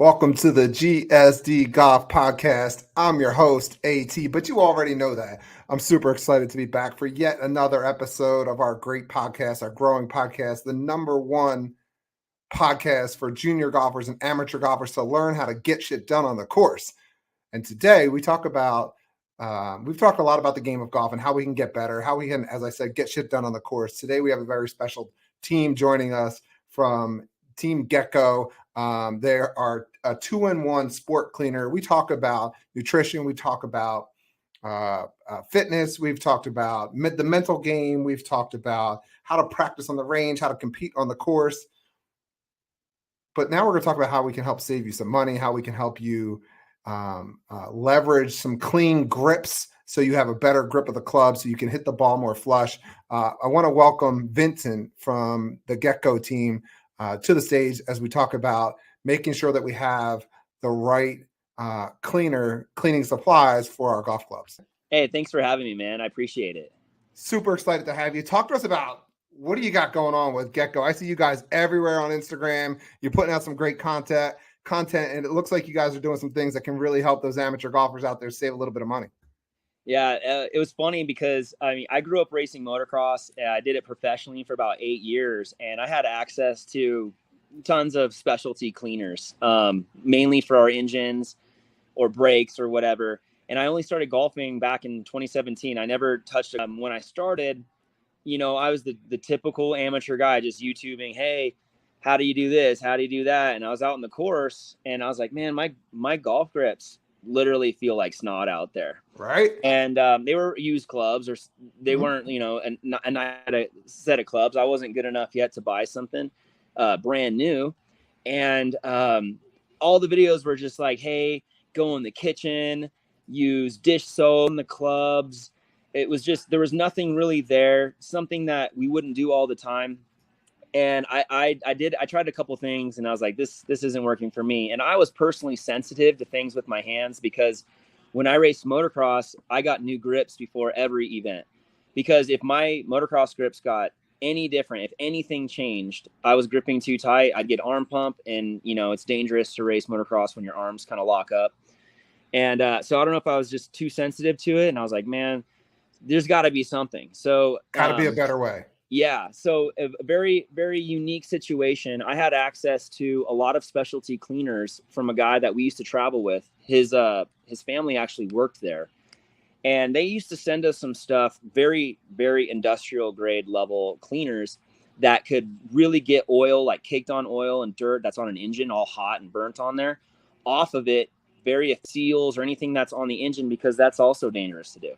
Welcome to the GSD Golf Podcast. I'm your host, AT, but you already know that. I'm super excited to be back for yet another episode of our great podcast, our growing podcast, the number one podcast for junior golfers and amateur golfers to learn how to get shit done on the course. And today we've talked a lot about the game of golf and how we can get better, how we can, as I said, get shit done on the course. Today we have a very special team joining us from Team Geko. They are a 2-in-1 sport cleaner. We talk about nutrition. We talk about fitness. We've talked about the mental game. We've talked about how to practice on the range, how to compete on the course. But now we're going to talk about how we can help save you some money, how we can help you leverage some clean grips so you have a better grip of the club so you can hit the ball more flush. I want to welcome Vincent from the Geko team to the stage as we talk about making sure that we have the right cleaning supplies for our golf clubs. Hey, thanks for having me, man. I appreciate it. Super excited to have you. Talk to us about what do you got going on with Geko? I see you guys everywhere on Instagram. You're putting out some great content, and it looks like you guys are doing some things that can really help those amateur golfers out there save a little bit of money. Yeah, it was funny because, I grew up racing motocross. I did it professionally for about 8 years, and I had access to tons of specialty cleaners, mainly for our engines or brakes or whatever. And I only started golfing back in 2017. I never touched it. When I started, I was the typical amateur guy just YouTubing, hey, how do you do this? How do you do that? And I was out in the course, and I was like, man, my golf grips literally feel like snot out there. Right. And they were used clubs, or they weren't, and I had a set of clubs. I wasn't good enough yet to buy something brand new. And all the videos were just like, hey, go in the kitchen, use dish soap in the clubs. It was just, there was nothing really there, something that we wouldn't do all the time. And I tried a couple things, and I was like, this isn't working for me. And I was personally sensitive to things with my hands because when I raced motocross, I got new grips before every event. Because if my motocross grips got any different, if anything changed, I was gripping too tight, I'd get arm pump, and it's dangerous to race motocross when your arms kind of lock up. And so I don't know if I was just too sensitive to it, and I was like, man, there's got to be something. So got to be a better way. Yeah. So a very, very unique situation. I had access to a lot of specialty cleaners from a guy that we used to travel with. His family actually worked there, and they used to send us some stuff, very, very industrial grade level cleaners that could really get oil, like caked on oil and dirt that's on an engine all hot and burnt on there off of it, very seals or anything that's on the engine, because that's also dangerous to do.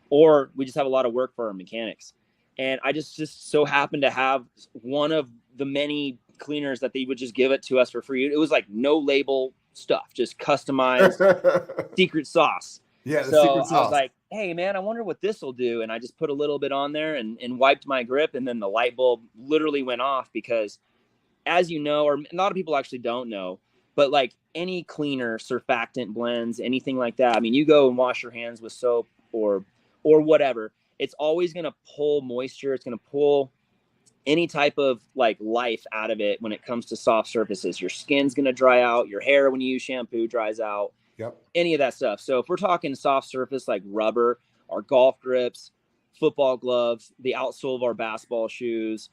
Or we just have a lot of work for our mechanics. And I just so happened to have one of the many cleaners that they would just give it to us for free. It was like no label stuff, just customized secret sauce. Yeah, the so secret sauce. I was like, hey, man, I wonder what this will do. And I just put a little bit on there and wiped my grip. And then the light bulb literally went off because, as you know, or a lot of people actually don't know, but like any cleaner, surfactant blends, anything like that. You go and wash your hands with soap or whatever. It's always going to pull moisture. It's going to pull any type of like life out of it when it comes to soft surfaces. Your skin's going to dry out. Your hair, when you use shampoo, dries out. Yep. Any of that stuff. So if we're talking soft surface like rubber, our golf grips, football gloves, the outsole of our basketball shoes,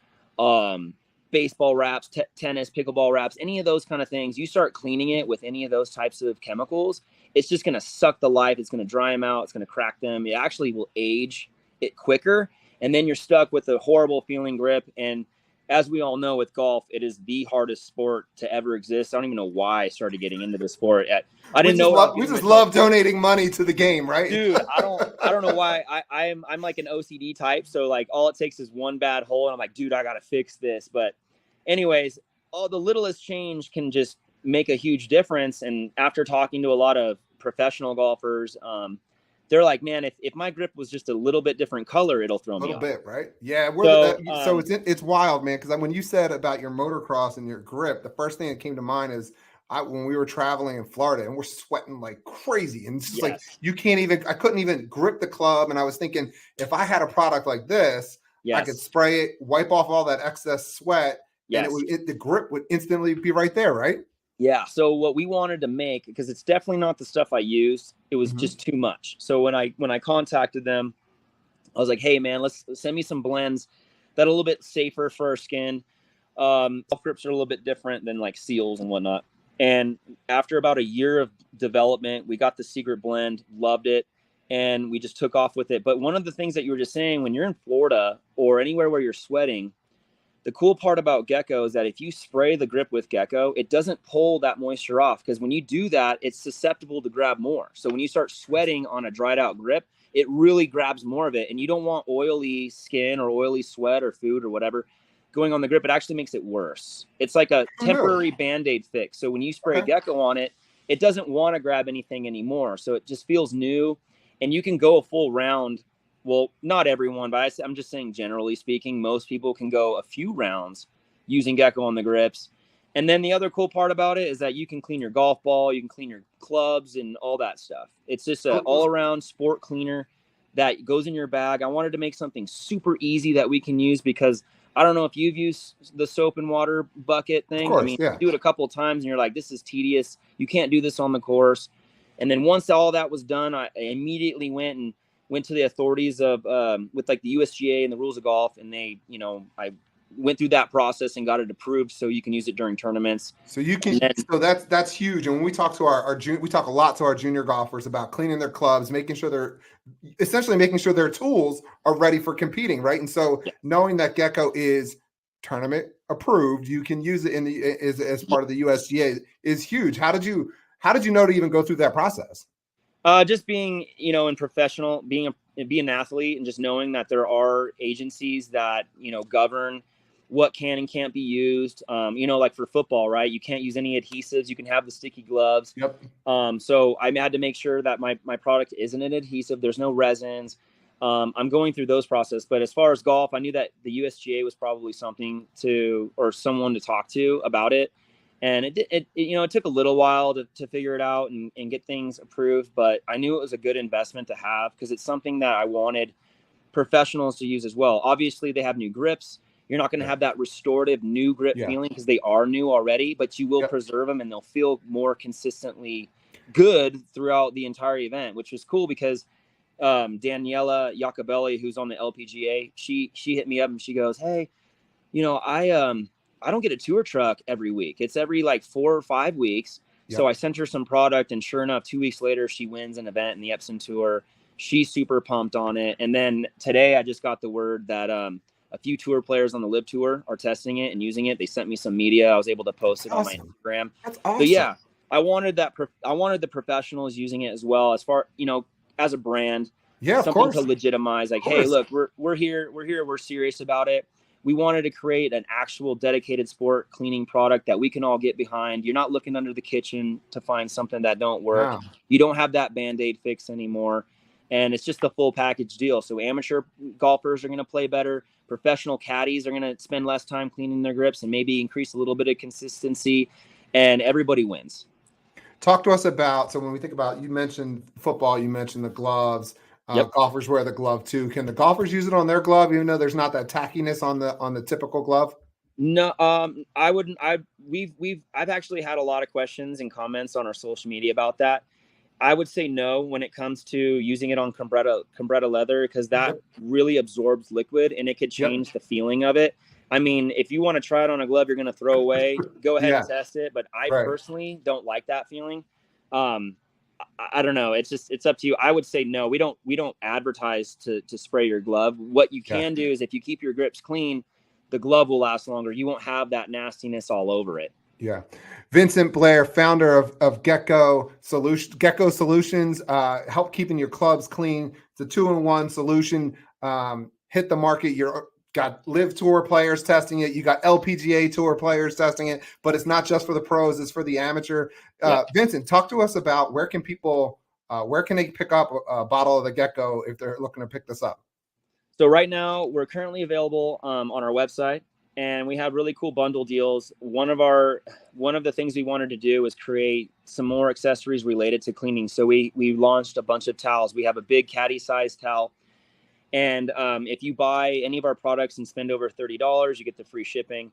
baseball wraps, tennis, pickleball wraps, any of those kind of things, you start cleaning it with any of those types of chemicals, it's just going to suck the life. It's going to dry them out. It's going to crack them. It actually will age it quicker, and then you're stuck with a horrible feeling grip. And as we all know, with golf, it is the hardest sport to ever exist. I don't even know why I started getting into the sport. I didn't know. We just love donating money to the game, right? Dude, I don't know why. I'm like an OCD type, so like all it takes is one bad hole, and I'm like, dude, I gotta fix this. But anyways, the littlest change can just make a huge difference. And after talking to a lot of professional golfers, they're like, man, if my grip was just a little bit different color, it'll throw me off. A little bit, right? Yeah. So it's wild, man. Because when you said about your motocross and your grip, the first thing that came to mind is when we were traveling in Florida and we're sweating like crazy. And it's just like, I couldn't even grip the club. And I was thinking, if I had a product like this, I could spray it, wipe off all that excess sweat, and the grip would instantly be right there, right? Yeah. So what we wanted to make, because it's definitely not the stuff I used, it was just too much. So when I contacted them, I was like, hey man, let's send me some blends that are a little bit safer for our skin. Golf grips are a little bit different than like seals and whatnot. And after about a year of development, we got the secret blend, loved it, and we just took off with it. But one of the things that you were just saying, when you're in Florida or anywhere where you're sweating, the cool part about Geko is that if you spray the grip with Geko, it doesn't pull that moisture off, because when you do that, it's susceptible to grab more. So when you start sweating on a dried out grip, it really grabs more of it. And you don't want oily skin or oily sweat or food or whatever going on the grip. It actually makes it worse. It's like a temporary Band-Aid fix. So when you spray Geko on it, it doesn't want to grab anything anymore. So it just feels new, and you can go a full round. Well, not everyone, but I'm just saying, generally speaking, most people can go a few rounds using Geko on the grips. And then the other cool part about it is that you can clean your golf ball, you can clean your clubs and all that stuff. It's just an all-around sport cleaner that goes in your bag. I wanted to make something super easy that we can use, because I don't know if you've used the soap and water bucket thing. Of course, you do it a couple of times and you're like, this is tedious. You can't do this on the course. And then once all that was done, I immediately went to the authorities of with like the USGA and the rules of golf, and they, I went through that process and got it approved so you can use it during tournaments. So you can, so that's huge. And when we talk to we talk a lot to our junior golfers about cleaning their clubs, making sure their tools are ready for competing, right? And so knowing that Geko is tournament approved, you can use it as part of the USGA is huge. How did you know to even go through that process? Just being, in professional, being an athlete, and just knowing that there are agencies that, govern what can and can't be used. Like for football, right? You can't use any adhesives. You can have the sticky gloves. Yep. So I had to make sure that my product isn't an adhesive. There's no resins. I'm going through those processes. But as far as golf, I knew that the USGA was probably someone to talk to about it. And it took a little while to figure it out and get things approved, but I knew it was a good investment to have, because it's something that I wanted professionals to use as well. Obviously, they have new grips. You're not going to have that restorative new grip feeling, because they are new already, but you will preserve them and they'll feel more consistently good throughout the entire event, which was cool, because Daniela Iacobelli, who's on the LPGA, she hit me up and she goes, hey, I don't get a tour truck every week. It's every like 4 or 5 weeks. Yep. So I sent her some product, and sure enough, 2 weeks later, she wins an event in the Epson Tour. She's super pumped on it. And then today I just got the word that a few tour players on the Live Tour are testing it and using it. They sent me some media. I was able to post it on my Instagram. That's awesome. So yeah, I wanted the professionals using it as well, as far, as a brand. Yeah, something to legitimize, like, hey, look, we're here, we're serious about it. We wanted to create an actual dedicated sport cleaning product that we can all get behind. You're not looking under the kitchen to find something that don't work. Wow. You don't have that Band-Aid fix anymore. And it's just the full package deal. So amateur golfers are going to play better. Professional caddies are going to spend less time cleaning their grips and maybe increase a little bit of consistency, and everybody wins. Talk to us about, so when we think about, you mentioned football, you mentioned the gloves. Golfers wear the glove too. Can the golfers use it on their glove, even though there's not that tackiness on the typical glove? No, I wouldn't. I've actually had a lot of questions and comments on our social media about that. I would say no when it comes to using it on Combretta leather, because that really absorbs liquid and it could change the feeling of it. I mean, if you want to try it on a glove you're going to throw away, go ahead and test it. But I personally don't like that feeling. I don't know. It's up to you. I would say no. We don't advertise to spray your glove. What you can do is, if you keep your grips clean, the glove will last longer. You won't have that nastiness all over it. Yeah. Vincent Blair, founder of Geko Solutions, help keeping your clubs clean. It's a 2-in-1 solution. Hit the market. You're got Live Tour players testing it. You got LPGA Tour players testing it, but it's not just for the pros, it's for the amateur. Vincent, talk to us about where can they pick up a bottle of the Geko if they're looking to pick this up? So right now we're currently available on our website, and we have really cool bundle deals. One of the things we wanted to do was create some more accessories related to cleaning. So we launched a bunch of towels. We have a big caddy size towel. And if you buy any of our products and spend over $30, you get the free shipping.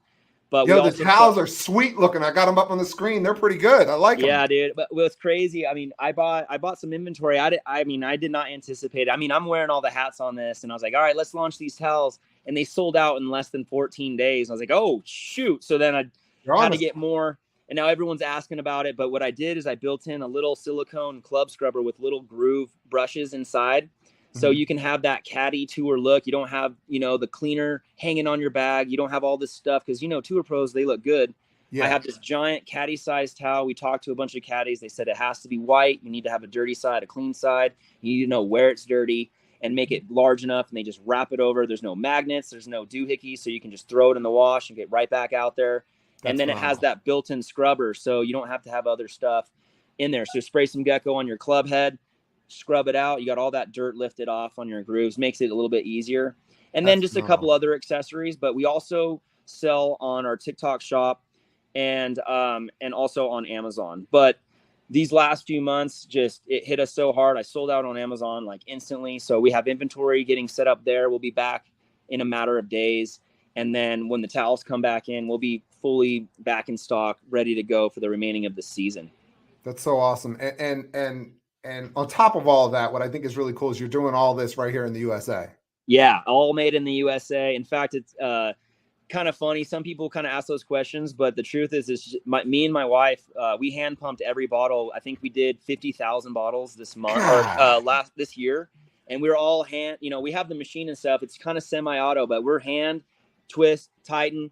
But we Yo, the also towels are sweet looking. I got them up on the screen. They're pretty good. I like them. Yeah, dude. But what's crazy, I mean, I bought some inventory. I did not anticipate it. I mean, I'm wearing all the hats on this, and I was like, all right, let's launch these towels. And they sold out in less than 14 days. I was like, oh, shoot. So then I had to get more. And now everyone's asking about it. But what I did is I built in a little silicone club scrubber with little groove brushes inside. So you can have that caddy tour look. You don't have, the cleaner hanging on your bag. You don't have all this stuff because, tour pros, they look good. Yeah. I have this giant caddy sized towel. We talked to a bunch of caddies. They said it has to be white. You need to have a dirty side, a clean side. You need to know where it's dirty and make it large enough. And they just wrap it over. There's no magnets. There's no doohickeys. So you can just throw it in the wash and get right back out there. And then it has that built-in scrubber, so you don't have to have other stuff in there. So spray some Geko on your club head, scrub it out. You got all that dirt lifted off on your grooves, makes it a little bit easier. And then just a couple other accessories. But we also sell on our TikTok shop and also on Amazon. But these last few months, it hit us so hard. I sold out on Amazon like instantly. So we have inventory getting set up there. We'll be back in a matter of days. And then when the towels come back in, we'll be fully back in stock, ready to go for the remaining of the season. That's so awesome. And on top of all of that, what I think is really cool is you're doing all this right here in the USA. Yeah, all made in the USA. In fact, it's kind of funny. Some people kind of ask those questions, but the truth is me and my wife, we hand pumped every bottle. I think we did 50,000 bottles this month or this year. And we were all hand, we have the machine and stuff. It's kind of semi-auto, but we're hand, twist, tighten,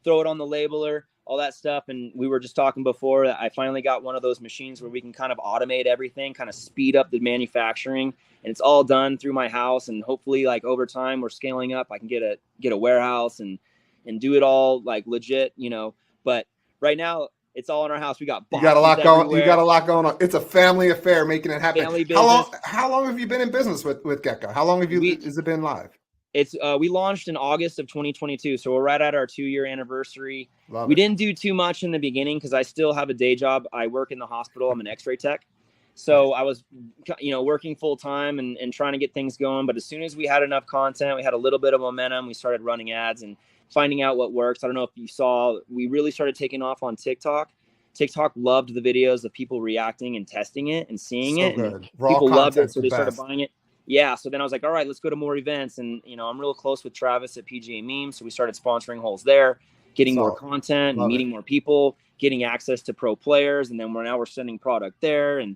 throw it on the labeler, all that stuff. And we were just talking before that I finally got one of those machines where we can kind of automate everything, kind of speed up the manufacturing, and it's all done through my house. And hopefully like over time we're scaling up. I can get a warehouse and do it all like legit, but right now it's all in our house. We got boxes you got a lot going on. It's a family affair making it happen. Family business. How long have you been in business with Geko? How long has it been live? It's we launched in August of 2022, so we're right at our 2-year anniversary. We didn't do too much in the beginning because I still have a day job. I work in the hospital. I'm an X-ray tech, so I was, working full time and trying to get things going. But as soon as we had enough content, we had a little bit of momentum. We started running ads and finding out what works. I don't know if you saw, we really started taking off on TikTok. TikTok loved the videos of people reacting and testing it and seeing it. And people loved it, so they started buying it. Yeah, so then I was like, all right, let's go to more events. And, I'm real close with Travis at PGA Memes. So we started sponsoring holes there, getting more content, and meeting more people, getting access to pro players. And then we're sending product there and,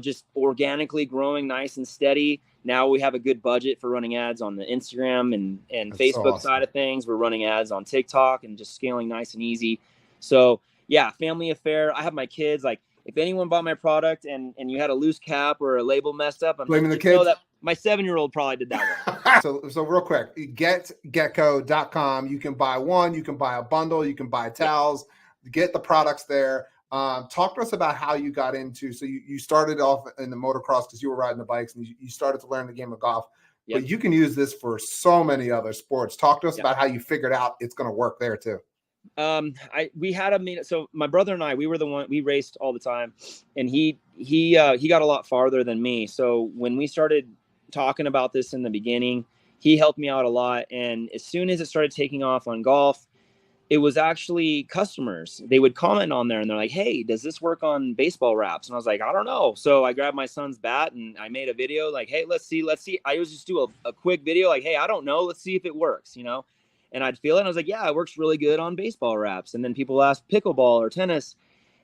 just organically growing nice and steady. Now we have a good budget for running ads on the Instagram and Facebook side of things. We're running ads on TikTok and just scaling nice and easy. So, yeah, family affair. I have my kids. Like, if anyone bought my product and you had a loose cap or a label messed up, I'm blaming the kids. That my 7-year-old probably did that one. So real quick, getgeko.com. You can buy one, you can buy a bundle, you can buy towels, get the products there. Talk to us about how you got into, so you started off in the motocross because you were riding the bikes and you started to learn the game of golf, but you can use this for so many other sports. Talk to us about how you figured out it's going to work there too. So my brother and I, we raced all the time, and he got a lot farther than me. So when we started talking about this in the beginning, he helped me out a lot. And as soon as it started taking off on golf, it was actually customers. They would comment on there and they're like, hey, does this work on baseball wraps? And I was like, I don't know. So I grabbed my son's bat and I made a video like, hey, let's see. I always just do a quick video like, hey, I don't know. Let's see if it works, And I'd feel it. And I was like, yeah, it works really good on baseball wraps. And then people ask pickleball or tennis.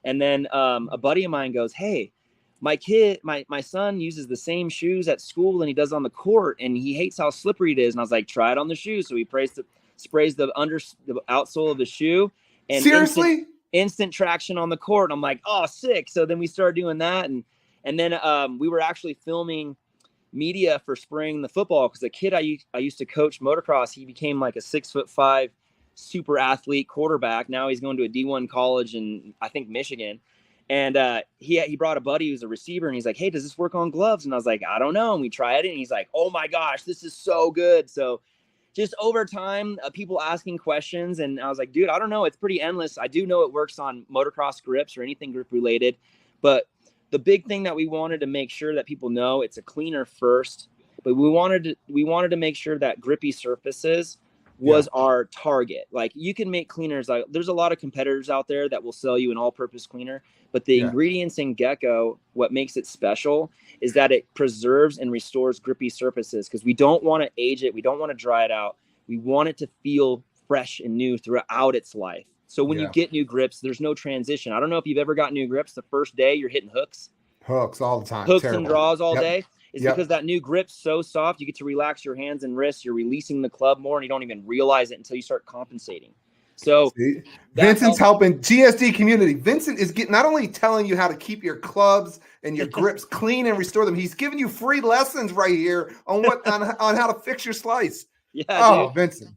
And then a buddy of mine goes, hey, my son uses the same shoes at school than he does on the court, and he hates how slippery it is. And I was like, try it on the shoes. So he sprays the outsole of the shoe, and seriously, instant traction on the court. And I'm like, oh, sick. So then we started doing that, and then we were actually filming media for spraying the football because the kid I used to coach motocross, he became like a 6'5" super athlete quarterback. Now he's going to a D1 college in, I think, Michigan. And he brought a buddy who's a receiver, and he's like, hey, does this work on gloves? And I was like, I don't know. And we tried it, and he's like, oh my gosh, this is so good. So just over time, people asking questions, and I was like, dude, I don't know. It's pretty endless. I do know it works on motocross grips or anything grip related, but the big thing that we wanted to make sure that people know, it's a cleaner first, but we wanted to make sure that grippy surfaces was our target. Like you can make cleaners, like there's a lot of competitors out there that will sell you an all-purpose cleaner, but the ingredients in Geko, what makes it special is that it preserves and restores grippy surfaces, because we don't want to age it, we don't want to dry it out, we want it to feel fresh and new throughout its life. So when you get new grips, there's no transition. I don't know if you've ever got new grips the first day you're hitting hooks all the time, hooks and draws all day. It's because that new grip's so soft, you get to relax your hands and wrists, you're releasing the club more, and you don't even realize it until you start compensating. So Vincent's helping GSD community. Vincent is not only telling you how to keep your clubs and your grips clean and restore them, he's giving you free lessons right here on on how to fix your slice. Dude. Vincent.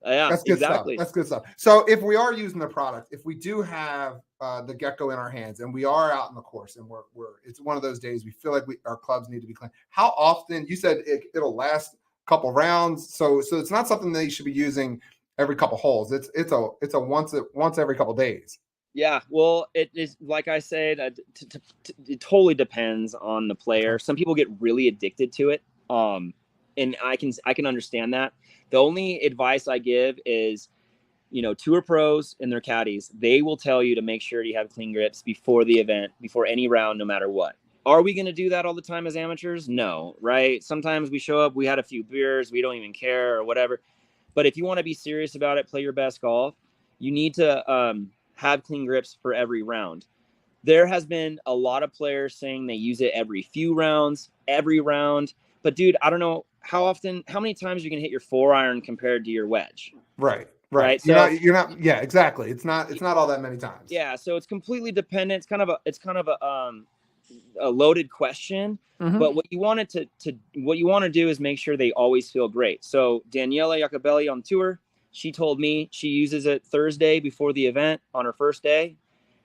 That's good stuff. That's good stuff. So if we are using the product, if we do have the Geko in our hands and we are out in the course and we're it's one of those days we feel like our clubs need to be clean. How often? You said it'll last a couple rounds, so it's not something that you should be using every couple holes. It's a once every couple days. Yeah, well, it is, like I said, it totally depends on the player. Some people get really addicted to it, and I can understand that. The only advice I give is, tour pros and their caddies, they will tell you to make sure you have clean grips before the event, before any round, no matter what. Are we going to do that all the time as amateurs? No, right? Sometimes we show up, we had a few beers, we don't even care or whatever. But if you want to be serious about it, play your best golf, you need to have clean grips for every round. There has been a lot of players saying they use it every few rounds, every round. But dude, I don't know how many times you're going to hit your 4-iron compared to your wedge. Right. So you're not. Yeah, exactly. It's not all that many times. Yeah. So it's completely dependent. It's kind of a loaded question, but what you want to do is make sure they always feel great. So Daniela Iacobelli on tour, she told me she uses it Thursday before the event on her first day,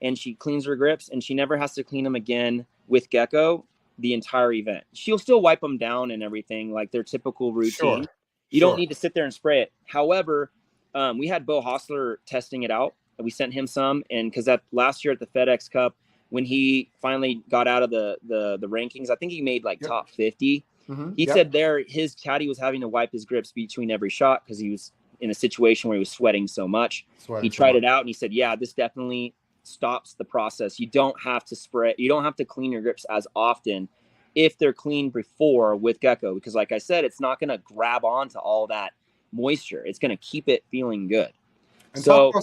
and she cleans her grips, and she never has to clean them again with Geko the entire event. She'll still wipe them down and everything like their typical routine. You don't need to sit there and spray it. However, we had Bo Hostler testing it out. We sent him some, and because that last year at the FedEx Cup, when he finally got out of the rankings, I think he made top 50. He said his caddy was having to wipe his grips between every shot because he was in a situation where he was sweating so much. He tried it out and he said, yeah, this definitely stops the process. You don't have to spray. You don't have to clean your grips as often if they're clean before with Geko, because like I said, it's not going to grab onto all that moisture. It's going to keep it feeling good. And so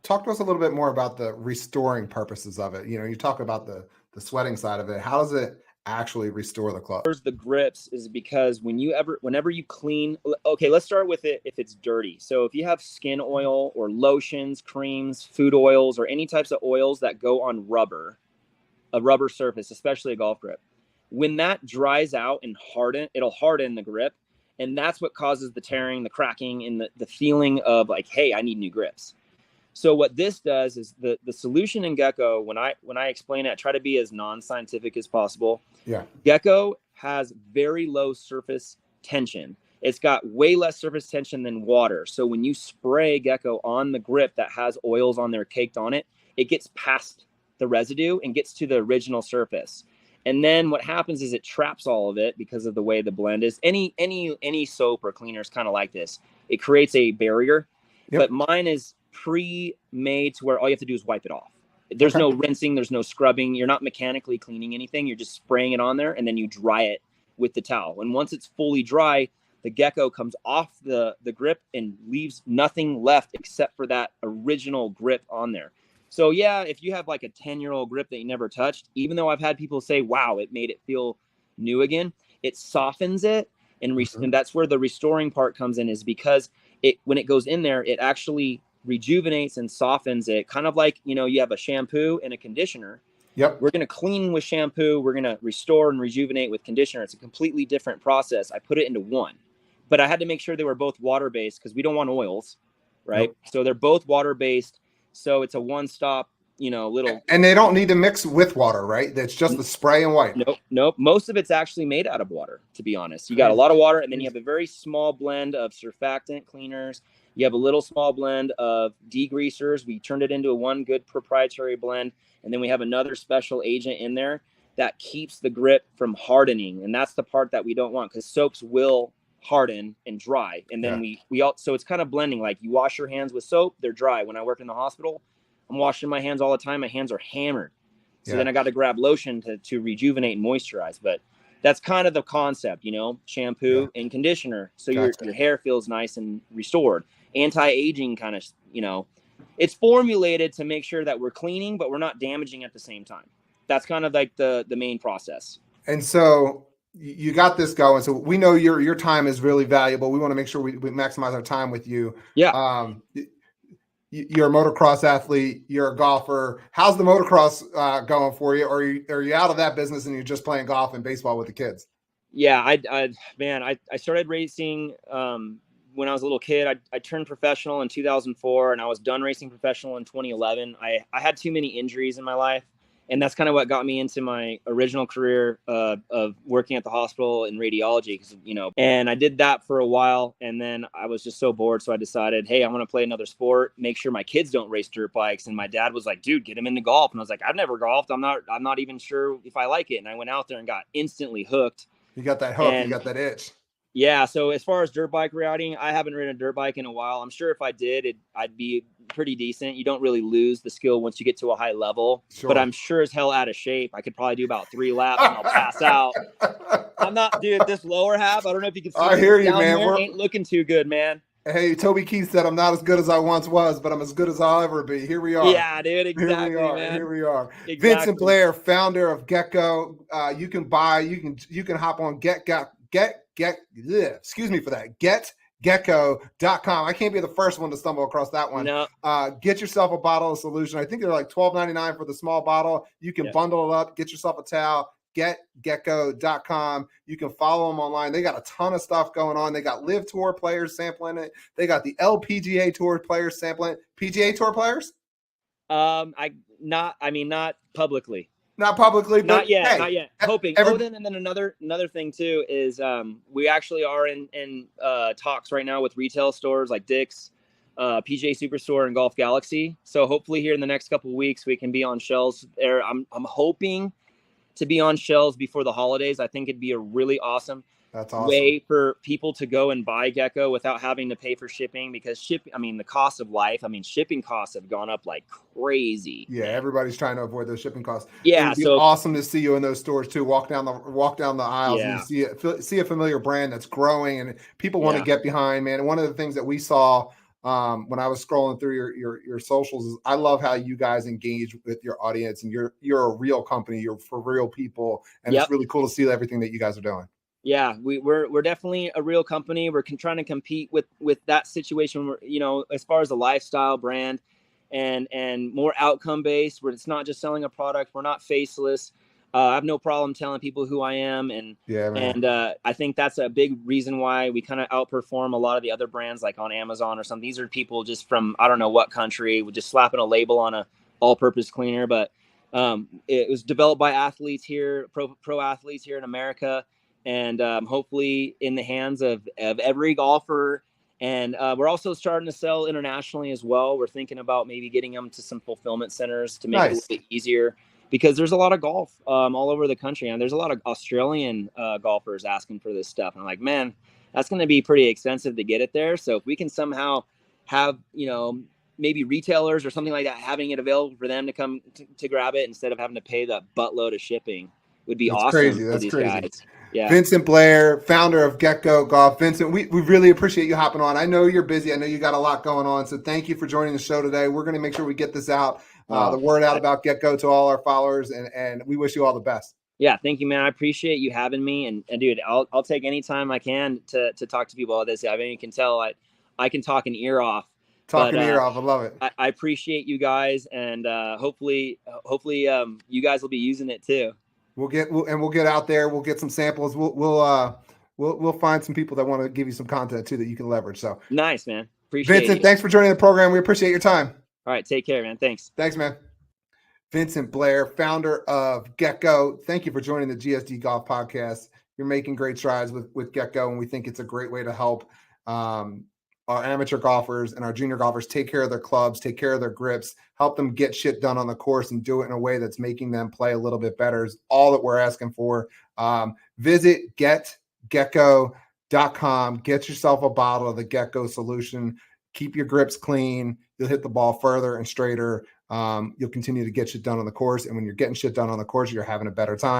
talk to us a little bit more about the restoring purposes of it. You talk about the sweating side of it. How does it actually restore the club? The grips is because whenever you clean, okay, let's start with it if it's dirty. So if you have skin oil or lotions, creams, food oils, or any types of oils that go on a rubber surface, especially a golf grip, when that dries out and it'll harden the grip. And that's what causes the tearing, the cracking, and the feeling of like, hey, I need new grips. So what this does is the solution in Geko, when I explain it, I try to be as non-scientific as possible. Yeah. Geko has very low surface tension. It's got way less surface tension than water. So when you spray Geko on the grip that has oils on there caked on it, it gets past the residue and gets to the original surface. And then what happens is it traps all of it because of the way the blend is. Any soap or cleaner is kind of like this. It creates a barrier, but mine is pre-made to where all you have to do is wipe it off. There's no rinsing, there's no scrubbing. You're not mechanically cleaning anything. You're just spraying it on there, and then you dry it with the towel. And once it's fully dry, the Geko comes off the grip and leaves nothing left except for that original grip on there. So yeah, if you have like a 10-year-old grip that you never touched, even though I've had people say, wow, it made it feel new again, it softens it. And that's where the restoring part comes in, is because when it goes in there, it actually rejuvenates and softens it. Kind of like, you have a shampoo and a conditioner. Yep. We're going to clean with shampoo. We're going to restore and rejuvenate with conditioner. It's a completely different process. I put it into one, but I had to make sure they were both water-based because we don't want oils, right? Nope. So they're both water-based. So it's a one-stop, little. And they don't need to mix with water, right? That's just the spray and wipe. Nope. Most of it's actually made out of water, to be honest. You got a lot of water, and then you have a very small blend of surfactant cleaners. You have a little small blend of degreasers. We turned it into one good proprietary blend. And then we have another special agent in there that keeps the grip from hardening. And that's the part that we don't want, because soaps will harden and dry. And then so it's kind of blending. Like you wash your hands with soap, they're dry. When I worked in the hospital, I'm washing my hands all the time. My hands are hammered. So then I got to grab lotion to rejuvenate and moisturize. But that's kind of the concept, shampoo and conditioner. So your hair feels nice and restored. Anti-aging kind of, it's formulated to make sure that we're cleaning, but we're not damaging at the same time. That's kind of like the main process. And so you got this going. So we know your time is really valuable. We want to make sure we maximize our time with you. Yeah. You're a motocross athlete. You're a golfer. How's the motocross going for you? Or are you out of that business and you're just playing golf and baseball with the kids? Yeah, I started racing when I was a little kid. I turned professional in 2004, and I was done racing professional in 2011. I had too many injuries in my life, and that's kind of what got me into my original career of working at the hospital in radiology. Because and I did that for a while, and then I was just so bored, so I decided, hey, I want to play another sport. Make sure my kids don't race dirt bikes. And my dad was like, dude, get them into golf. And I was like, I've never golfed. I'm not even sure if I like it. And I went out there and got instantly hooked. You got that hook. You got that itch. Yeah. So as far as dirt bike riding, I haven't ridden a dirt bike in a while. I'm sure if I did, I'd be pretty decent. You don't really lose the skill once you get to a high level, but I'm sure as hell out of shape. I could probably do about 3 laps and I'll pass out. I'm not, dude, this lower half, I don't know if you can see. I hear you, man. Ain't looking too good, man. Hey, Toby Keith said, I'm not as good as I once was, but I'm as good as I'll ever be. Here we are. Yeah, dude, exactly, man. Here we are. Exactly. Vincent Blair, founder of Geko. You can hop on excuse me for that. GetGeko.com. I can't be the first one to stumble across that one. No. Get yourself a bottle of solution. I think they're like $12.99 for the small bottle. You can bundle it up, get yourself a towel. GetGeko.com. You can follow them online. They got a ton of stuff going on. They got Live Tour players sampling it. They got the LPGA Tour players sampling it. PGA Tour players? Not publicly. Not publicly, but not yet. Hey, not yet. Hoping. And then another thing too is we actually are in talks right now with retail stores like Dick's, PGA Superstore, and Golf Galaxy. So hopefully here in the next couple of weeks we can be on shelves there. I'm hoping to be on shelves before the holidays. I think it'd be a really awesome way for people to go and buy Geko without having to pay for shipping, because the cost of life, shipping costs have gone up like crazy. Yeah, everybody's trying to avoid those shipping costs. Yeah, it'd be awesome to see you in those stores too. Walk down the aisles and you see a familiar brand that's growing and people want to get behind, man. And one of the things that we saw when I was scrolling through your socials is I love how you guys engage with your audience, and you're a real company. You're for real people, and it's really cool to see everything that you guys are doing. Yeah, we're definitely a real company. We're trying to compete with that situation where, as far as a lifestyle brand and more outcome based, where it's not just selling a product. We're not faceless. I have no problem telling people who I am. And I think that's a big reason why we kind of outperform a lot of the other brands like on Amazon or something. These are people just from, I don't know what country, with just slapping a label on a all-purpose cleaner. But it was developed by athletes here, pro athletes here in America. And hopefully in the hands of every golfer. And we're also starting to sell internationally as well. We're thinking about maybe getting them to some fulfillment centers to make it a little bit easier, because there's a lot of golf all over the country. And there's a lot of Australian golfers asking for this stuff. And I'm like, man, that's going to be pretty expensive to get it there. So if we can somehow have, maybe retailers or something like that, having it available for them to come to grab it instead of having to pay the buttload of shipping, would be awesome. That's crazy. Guys. Yeah. Vincent Blair, founder of Geko Golf. Vincent, we really appreciate you hopping on. I know you're busy. I know you got a lot going on. So thank you for joining the show today. We're going to make sure we get this out, the word out about Geko to all our followers, and we wish you all the best. Yeah, thank you, man. I appreciate you having me. And dude, I'll take any time I can to talk to people about this. I mean, you can tell I can talk an ear off. I love it. I appreciate you guys, and hopefully you guys will be using it too. We'll get out there. We'll get some samples. We'll find some people that want to give you some content too that you can leverage. So nice, man. Appreciate it. Vincent, thanks for joining the program. We appreciate your time. All right, take care, man. Thanks, man. Vincent Blair, founder of Geko. Thank you for joining the GSD Golf Podcast. You're making great strides with Geko, and we think it's a great way to help our amateur golfers and our junior golfers take care of their clubs, take care of their grips, help them get shit done on the course and do it in a way that's making them play a little bit better is all that we're asking for. Visit GetGeko.com. Geko.com. Get yourself a bottle of the Geko solution. Keep your grips clean. You'll hit the ball further and straighter. You'll continue to get shit done on the course. And when you're getting shit done on the course, you're having a better time.